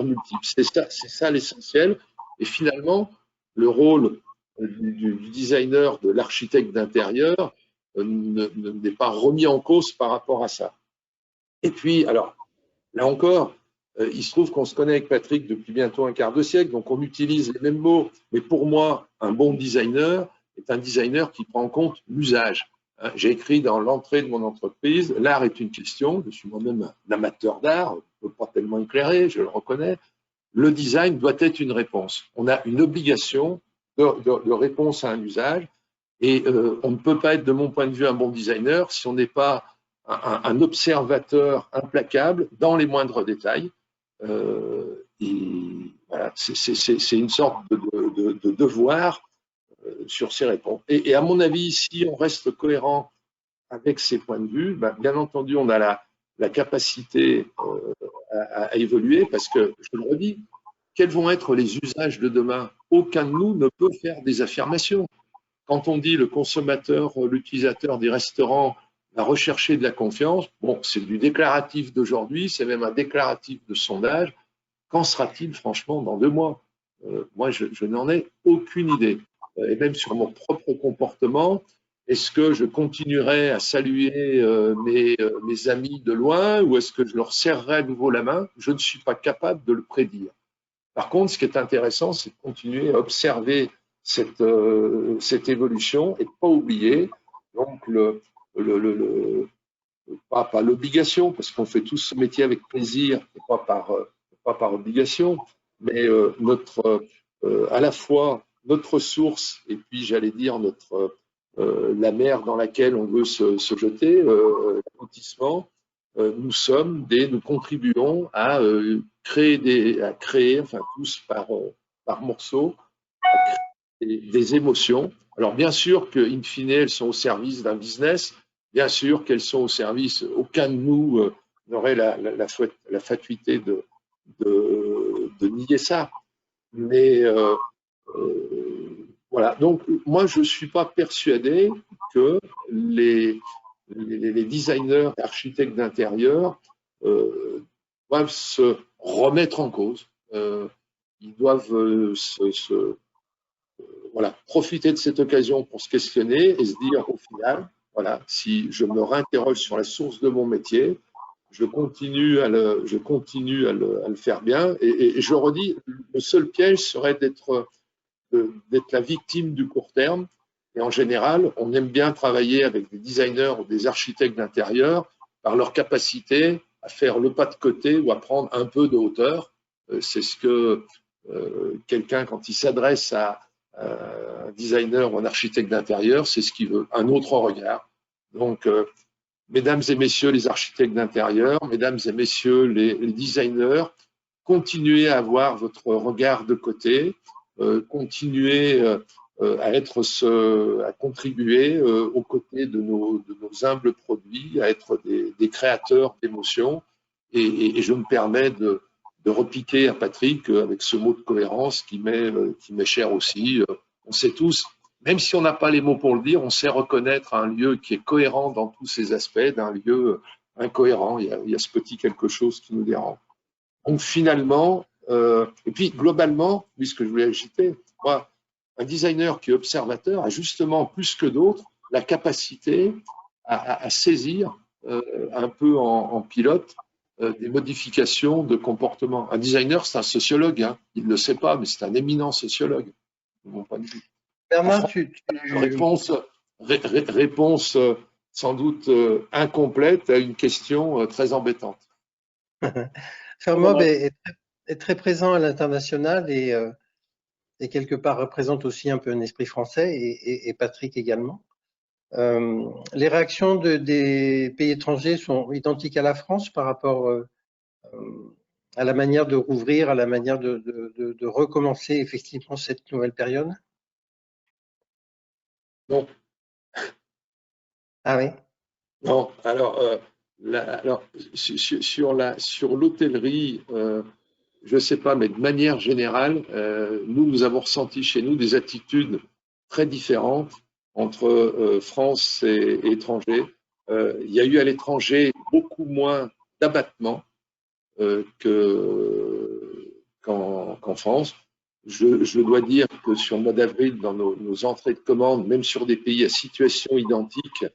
multiple. C'est ça l'essentiel. Et finalement, le rôle du designer, de l'architecte d'intérieur n'est pas remis en cause par rapport à ça. Et puis, alors, là encore, il se trouve qu'on se connaît avec Patrick depuis bientôt un quart de siècle, donc on utilise les mêmes mots. Mais pour moi, un bon designer est un designer qui prend en compte l'usage. J'ai écrit dans l'entrée de mon entreprise, l'art est une question, je suis moi-même un amateur d'art, pas tellement éclairé, je le reconnais. Le design doit être une réponse. On a une obligation de réponse à un usage et on ne peut pas être, de mon point de vue, un bon designer si on n'est pas un observateur implacable dans les moindres détails. Et voilà, c'est une sorte de devoir sur ces réponses. Et à mon avis, si on reste cohérent avec ces points de vue, ben, bien entendu, on a la capacité à évoluer parce que, je le redis, quels vont être les usages de demain? Aucun de nous ne peut faire des affirmations. Quand on dit le consommateur, l'utilisateur des restaurants va rechercher de la confiance, bon, c'est du déclaratif d'aujourd'hui, c'est même un déclaratif de sondage. Qu'en sera-t-il franchement dans 2 mois? Moi, je n'en ai aucune idée. Et même sur mon propre comportement, est-ce que je continuerai à saluer mes amis de loin ou est-ce que je leur serrerai à nouveau la main? Je ne suis pas capable de le prédire. Par contre, ce qui est intéressant, c'est de continuer à observer cette évolution et de ne pas oublier donc pas l'obligation, parce qu'on fait tout ce métier avec plaisir et pas par obligation, mais à la fois notre source et puis j'allais dire la mer dans laquelle on veut se jeter, l'aboutissement, nous contribuons à créer, enfin tous par morceaux, à créer des émotions. Alors bien sûr qu'in fine, elles sont au service d'un business, bien sûr qu'elles sont au service, aucun de nous n'aurait la fatuité de nier ça. Mais voilà, donc moi je ne suis pas persuadé que les designers et architectes d'intérieur doivent se remettre en cause. Ils doivent voilà, profiter de cette occasion pour se questionner et se dire au final, voilà, si je me réinterroge sur la source de mon métier, je continue à le faire bien. Et je redis, le seul piège serait d'être la victime du court terme. Et en général, on aime bien travailler avec des designers ou des architectes d'intérieur par leur capacité à faire le pas de côté ou à prendre un peu de hauteur. C'est ce que quelqu'un, quand il s'adresse à un designer ou un architecte d'intérieur, c'est ce qu'il veut, un autre regard. Donc, mesdames et messieurs les architectes d'intérieur, mesdames et messieurs les designers, continuez à avoir votre regard de côté, continuez à contribuer aux côtés de nos humbles produits, à être des créateurs d'émotions. Et je me permets de repiquer à Patrick avec ce mot de cohérence qui m'est cher aussi. On sait tous, même si on n'a pas les mots pour le dire, on sait reconnaître un lieu qui est cohérent dans tous ses aspects d'un lieu incohérent. Il y a ce petit quelque chose qui nous dérange. Donc finalement, et puis globalement, puisque je voulais ajouter, moi, un designer qui est observateur a justement plus que d'autres la capacité à saisir un peu en pilote des modifications de comportement. Un designer, c'est un sociologue, hein. Il ne le sait pas, mais c'est un éminent sociologue, de mon point de vue. Bernard, Réponse sans doute incomplète à une question très embêtante. Fermob est très présent à l'international et quelque part représente aussi un peu un esprit français et Patrick également. Les réactions des pays étrangers sont identiques à la France par rapport à la manière de rouvrir, à la manière de recommencer effectivement cette nouvelle période? Non. Ah oui? Non, alors, sur l'hôtellerie, je ne sais pas, mais de manière générale, nous avons ressenti chez nous des attitudes très différentes entre France et étrangers. Il y a eu à l'étranger beaucoup moins d'abattements qu'en France. Je dois dire que sur le mois d'avril, dans nos entrées de commandes, même sur des pays à situation identique,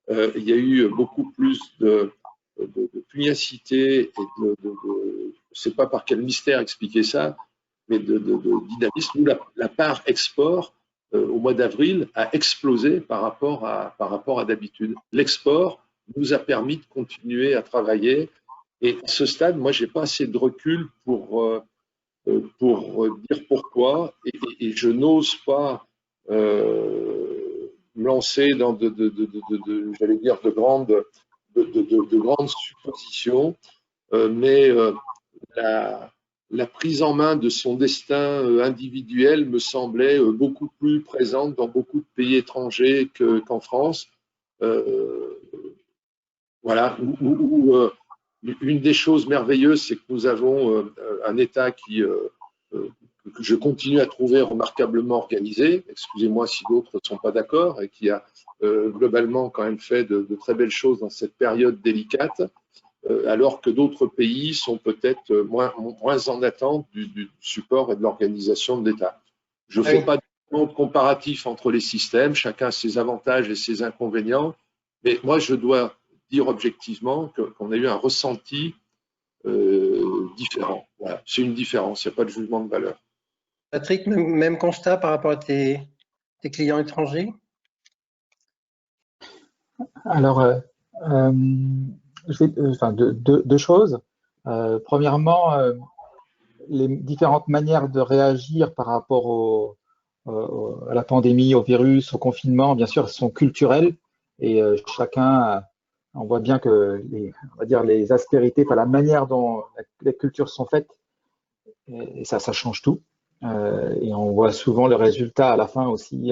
il y a eu beaucoup plus de pugnacité et je ne sais pas par quel mystère expliquer ça, mais de dynamisme. Nous, la part export au mois d'avril a explosé par rapport à d'habitude. L'export nous a permis de continuer à travailler. Et à ce stade, moi, je n'ai pas assez de recul pour dire pourquoi, et je n'ose pas me lancer dans j'allais dire de grandes suppositions, mais la prise en main de son destin individuel me semblait beaucoup plus présente dans beaucoup de pays étrangers qu'en France. Voilà, une des choses merveilleuses, c'est que nous avons un État que je continue à trouver remarquablement organisé, excusez-moi si d'autres ne sont pas d'accord, et qui a globalement quand même fait de très belles choses dans cette période délicate, alors que d'autres pays sont peut-être moins en attente du support et de l'organisation de l'État. Je ne fais pas de comparatif entre les systèmes, chacun a ses avantages et ses inconvénients, mais moi je dois dire objectivement qu'on a eu un ressenti différent. Voilà, c'est une différence, il n'y a pas de jugement de valeur. Patrick, même constat par rapport à tes clients étrangers? Alors, deux choses. Premièrement, les différentes manières de réagir par rapport à la pandémie, au virus, au confinement, bien sûr, sont culturelles et chacun, on voit bien que on va dire les aspérités, enfin la manière dont les cultures sont faites, et ça change tout. Et on voit souvent le résultat à la fin aussi,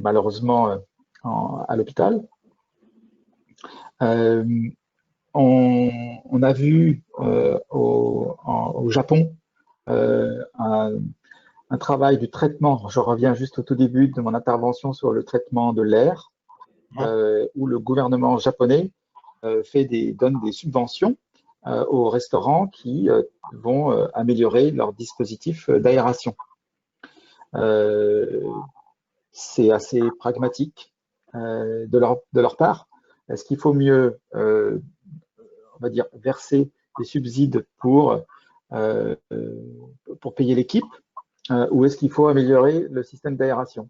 malheureusement, à l'hôpital. On a vu au Japon un travail du traitement. Je reviens juste au tout début de mon intervention sur le traitement de l'air, où le gouvernement japonais donne des subventions aux restaurants qui vont améliorer leur dispositif d'aération. C'est assez pragmatique de leur part. Est-ce qu'il faut mieux, on va dire, verser des subsides pour payer l'équipe ou est-ce qu'il faut améliorer le système d'aération?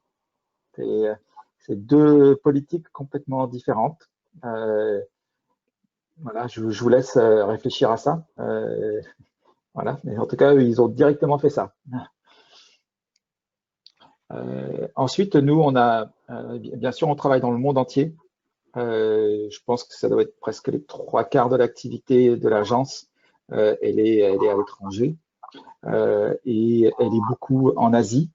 C'est deux politiques complètement différentes. Voilà, je vous laisse réfléchir à ça. Voilà, mais en tout cas, ils ont directement fait ça. Ensuite, nous, on a, bien sûr, on travaille dans le monde entier. Je pense que ça doit être presque les 3/4 de l'activité de l'agence. Elle est à l'étranger et elle est beaucoup en Asie.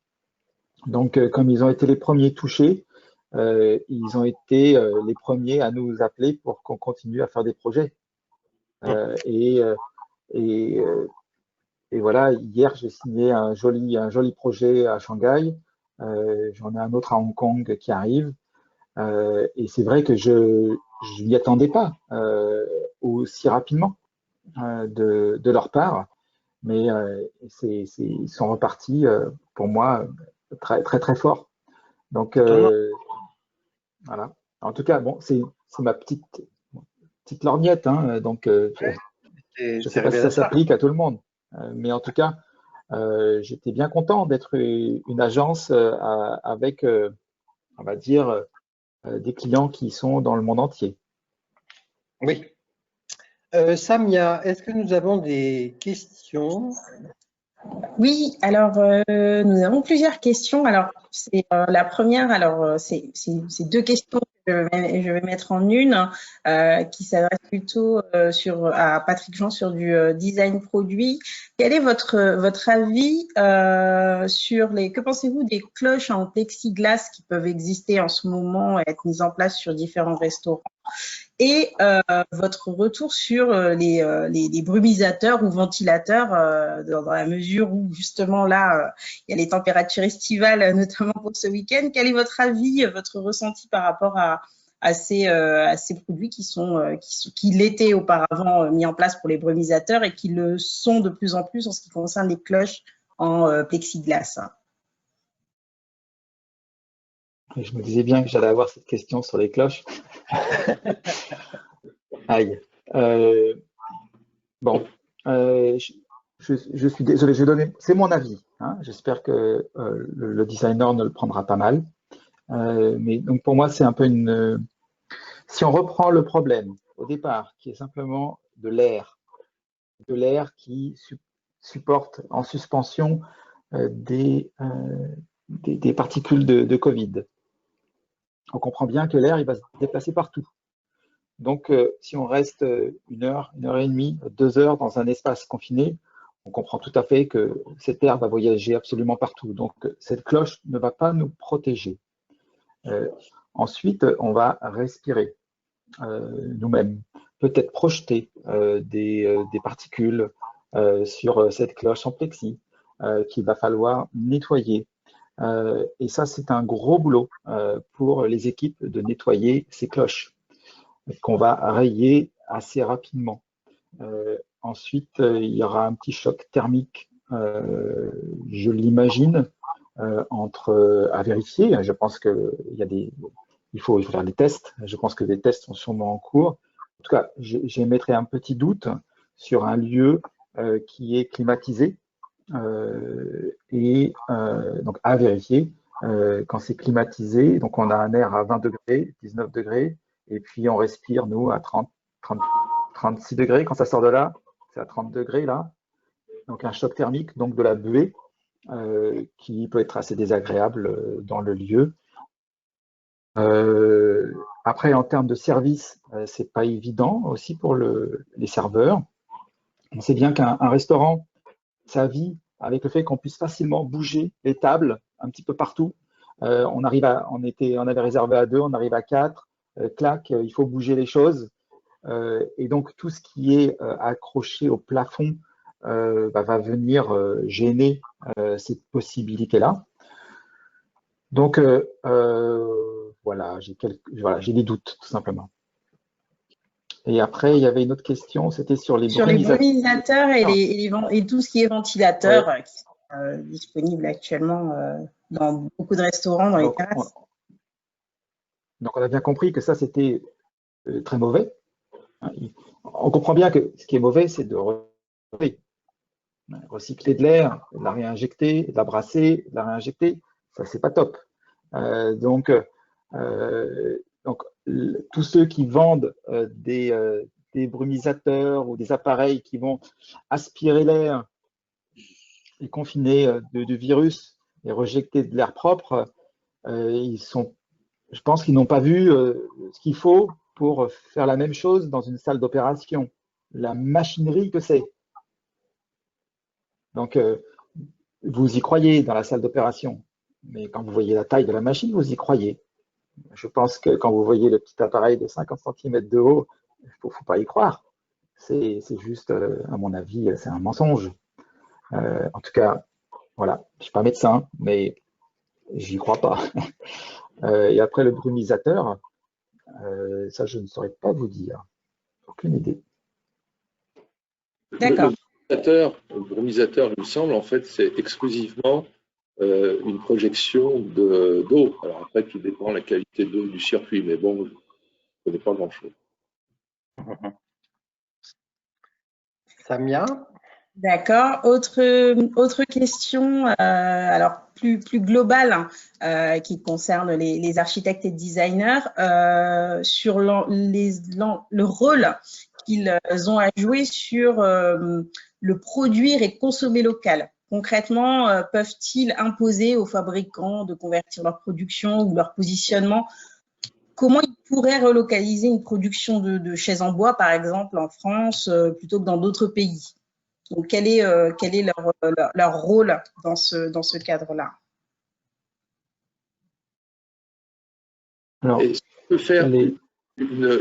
Donc, comme ils ont été les premiers touchés, ils ont été les premiers à nous appeler pour qu'on continue à faire des projets. Et voilà, hier, j'ai signé un joli projet à Shanghai. J'en ai un autre à Hong Kong qui arrive. Et c'est vrai que je n'y attendais pas aussi rapidement. de leur part, mais ils sont repartis pour moi très très très fort. Donc voilà. En tout cas, bon, c'est ma petite lorgnette, hein, donc je ne sais pas si ça s'applique à tout le monde, mais en tout cas, j'étais bien content d'être une agence avec, on va dire, des clients qui sont dans le monde entier. Oui. Samia, est-ce que nous avons des questions? Oui, alors nous avons plusieurs questions. Alors, c'est la première, alors c'est deux questions que je vais mettre en une qui s'adresse plutôt à Patrick Jean sur du design produit. Quel est votre avis sur que pensez-vous des cloches en plexiglas qui peuvent exister en ce moment et être mises en place sur différents restaurants? Et votre retour sur les brumisateurs ou ventilateurs dans la mesure où justement là, il y a les températures estivales, notamment pour ce week-end. Quel est votre avis, votre ressenti par rapport à ces produits qui l'étaient auparavant mis en place pour les brumisateurs et qui le sont de plus en plus en ce qui concerne les cloches en plexiglas? Et je me disais bien que j'allais avoir cette question sur les cloches. Aïe. Bon, je suis désolé, je vais donner, c'est mon avis, hein. J'espère que le designer ne le prendra pas mal. Mais donc pour moi, c'est un peu si on reprend le problème au départ, qui est simplement de l'air qui supporte en suspension des particules de Covid. On comprend bien que l'air, il va se déplacer partout. Donc, si on reste 1 heure, 1h30, 2 heures dans un espace confiné, on comprend tout à fait que cet air va voyager absolument partout. Donc, cette cloche ne va pas nous protéger. Ensuite, on va respirer nous-mêmes, peut-être projeter des particules sur cette cloche en plexi qu'il va falloir nettoyer. Et ça, c'est un gros boulot pour les équipes de nettoyer ces cloches qu'on va rayer assez rapidement. Ensuite, il y aura un petit choc thermique, je l'imagine, à vérifier. Je pense il faut faire des tests. Je pense que des tests sont sûrement en cours. En tout cas, j'émettrai un petit doute sur un lieu qui est climatisé et donc à vérifier quand c'est climatisé. Donc, on a un air à 20 degrés, 19 degrés, et puis on respire, nous, à 36 degrés. Quand ça sort de là, c'est à 30 degrés, là. Donc, un choc thermique, donc de la buée, qui peut être assez désagréable dans le lieu. Après, en termes de service, c'est pas évident aussi pour les serveurs. On sait bien qu'un restaurant, ça vit avec le fait qu'on puisse facilement bouger les tables un petit peu partout. On avait réservé à 2, on arrive à 4. Clac, il faut bouger les choses. Et donc, tout ce qui est accroché au plafond va venir gêner cette possibilité-là. Donc, voilà, j'ai des doutes, tout simplement. Et après, il y avait une autre question, c'était sur les brumisateurs et tout ce qui est ventilateur, ouais, qui sont disponibles actuellement dans beaucoup de restaurants, dans les terrasses. Donc, on a bien compris que ça, c'était très mauvais. On comprend bien que ce qui est mauvais, c'est de recycler de l'air, de la réinjecter, de la brasser, de la réinjecter. Ça, c'est pas top. Donc, tous ceux qui vendent des brumisateurs ou des appareils qui vont aspirer l'air et confiner de virus et rejeter de l'air propre, je pense qu'ils n'ont pas vu ce qu'il faut pour faire la même chose dans une salle d'opération, la machinerie que c'est. Donc, vous y croyez dans la salle d'opération, mais quand vous voyez la taille de la machine, vous y croyez. Je pense que quand vous voyez le petit appareil de 50 cm de haut, il ne faut pas y croire. C'est juste, à mon avis, c'est un mensonge. En tout cas, voilà, je ne suis pas médecin, mais j'y crois pas. Et après, le brumisateur, ça, je ne saurais pas vous dire. Aucune idée. D'accord. Le brumisateur, il me semble, en fait, c'est exclusivement une projection d'eau. Alors après, tout dépend de la qualité d'eau du circuit, mais bon, je ne connais pas grand-chose. Samia? D'accord. Autre question, alors plus globale, qui concerne les architectes et designers, sur le rôle qu'ils ont à jouer sur le produire et consommer local. Concrètement, peuvent-ils imposer aux fabricants de convertir leur production ou leur positionnement? Comment ils pourraient relocaliser une production de chaises en bois, par exemple, en France, plutôt que dans d'autres pays? Donc, quel est leur rôle dans ce cadre-là? Alors, est-ce qu'on peut faire une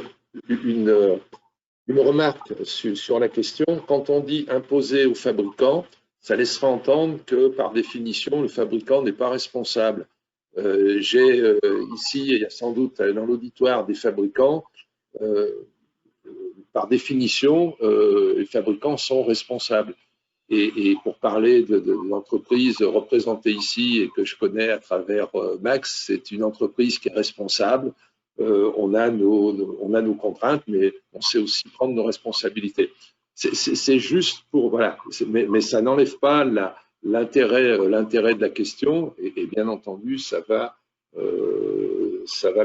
remarque sur la question? Quand on dit imposer aux fabricants, ça laissera entendre que, par définition, le fabricant n'est pas responsable. J'ai ici, il y a sans doute dans l'auditoire des fabricants. Par définition, les fabricants sont responsables. Et pour parler de l'entreprise représentée ici et que je connais à travers Max, c'est une entreprise qui est responsable. On a nos contraintes, mais on sait aussi prendre nos responsabilités. C'est juste pour voilà, mais ça n'enlève pas l'intérêt de la question et bien entendu ça va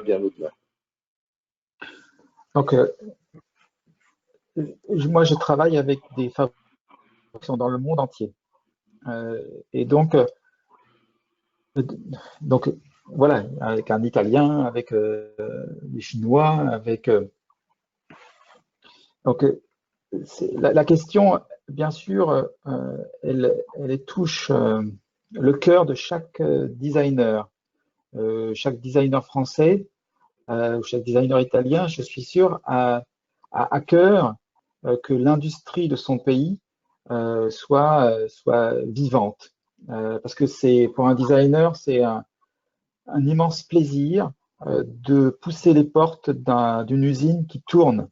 bien au-delà. Donc moi je travaille avec des fabricants dans le monde entier et donc voilà, avec un Italien, avec des Chinois, avec donc la question, bien sûr, elle touche le cœur de chaque designer français, ou chaque designer italien, je suis sûr, a à cœur que l'industrie de son pays soit vivante. Parce que pour un designer, c'est un immense plaisir de pousser les portes d'une usine qui tourne,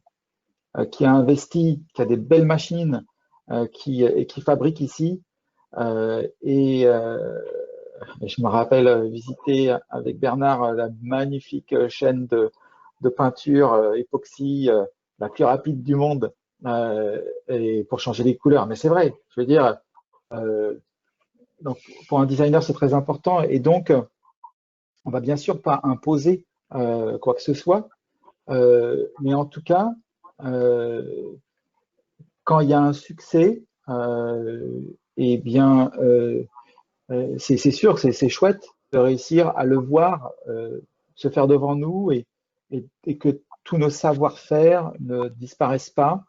qui a investi, qui a des belles machines, qui fabrique ici. Et je me rappelle visiter avec Bernard la magnifique chaîne de peinture époxy, la plus rapide du monde, et pour changer les couleurs. Mais c'est vrai, je veux dire, donc pour un designer, c'est très important. Et donc, on va bien sûr pas imposer quoi que ce soit, mais en tout cas, quand il y a un succès, eh bien, c'est sûr que c'est chouette de réussir à le voir se faire devant nous et que tous nos savoir-faire ne disparaissent pas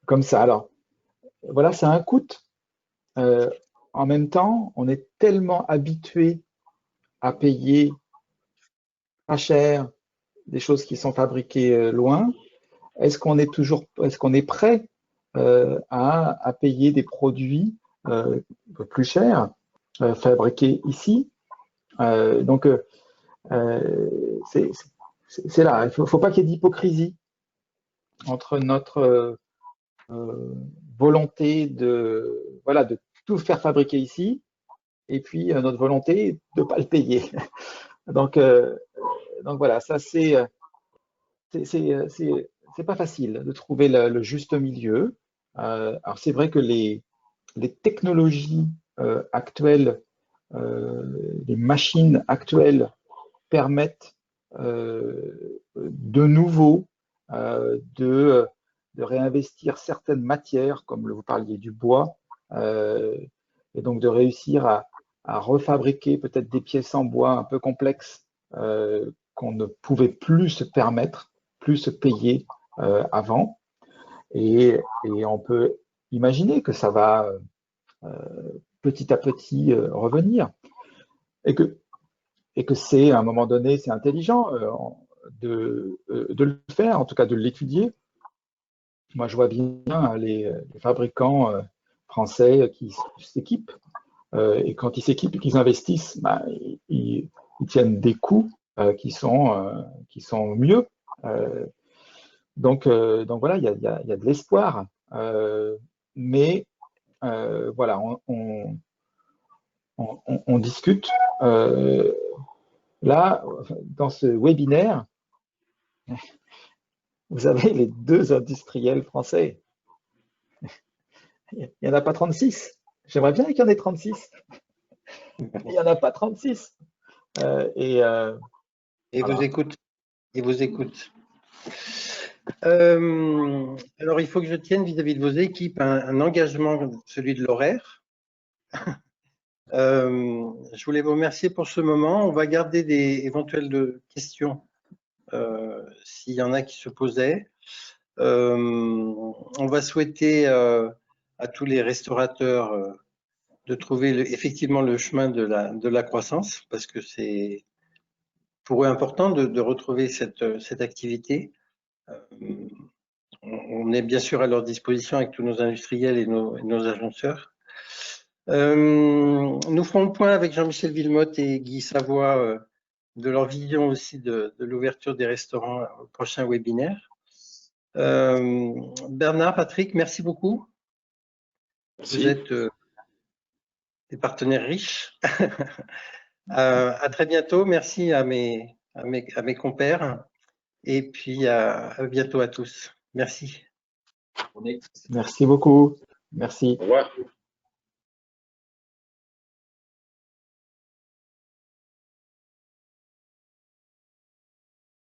comme ça. Alors, voilà, c'est un coût. En même temps, on est tellement habitué à payer pas cher des choses qui sont fabriquées loin. Est-ce qu'on est prêt à payer des produits plus chers fabriqués ici? Donc, c'est là. Il ne faut pas qu'il y ait d'hypocrisie entre notre volonté de tout faire fabriquer ici et puis notre volonté de ne pas le payer. Donc voilà, ça c'est pas facile de trouver le juste milieu. Alors c'est vrai que les technologies actuelles, les machines actuelles permettent de nouveau de réinvestir certaines matières, comme vous parliez du bois, et donc de réussir à refabriquer peut-être des pièces en bois un peu complexes qu'on ne pouvait plus se permettre, plus se payer avant. Et on peut imaginer que ça va petit à petit revenir. Et que c'est, à un moment donné, c'est intelligent de le faire, en tout cas de l'étudier. Moi, je vois bien les fabricants français qui s'équipent. Et quand ils s'équipent et qu'ils investissent, ils tiennent des coûts qui sont mieux. Donc voilà, il y a de l'espoir, mais voilà, on discute. Là, dans ce webinaire, vous avez les 2 industriels français. Il n'y en a pas 36. J'aimerais bien qu'il y en ait 36. Il n'y en a pas 36. Et voilà. vous écoute. Et vous écoute. Alors, il faut que je tienne vis-à-vis de vos équipes un engagement, celui de l'horaire. Je voulais vous remercier pour ce moment. On va garder des éventuelles questions s'il y en a qui se posaient. On va souhaiter à tous les restaurateurs de trouver effectivement le chemin de la croissance, parce que c'est pour eux important de retrouver cette activité. On est bien sûr à leur disposition avec tous nos industriels et nos agenceurs. Nous ferons le point avec Jean-Michel Villemotte et Guy Savoie de leur vision aussi de l'ouverture des restaurants au prochain webinaire. Bernard, Patrick, merci beaucoup. Merci. Vous êtes des partenaires riches. À très bientôt. Merci à mes compères. Et puis à bientôt à tous. Merci. Merci beaucoup. Merci. Au revoir.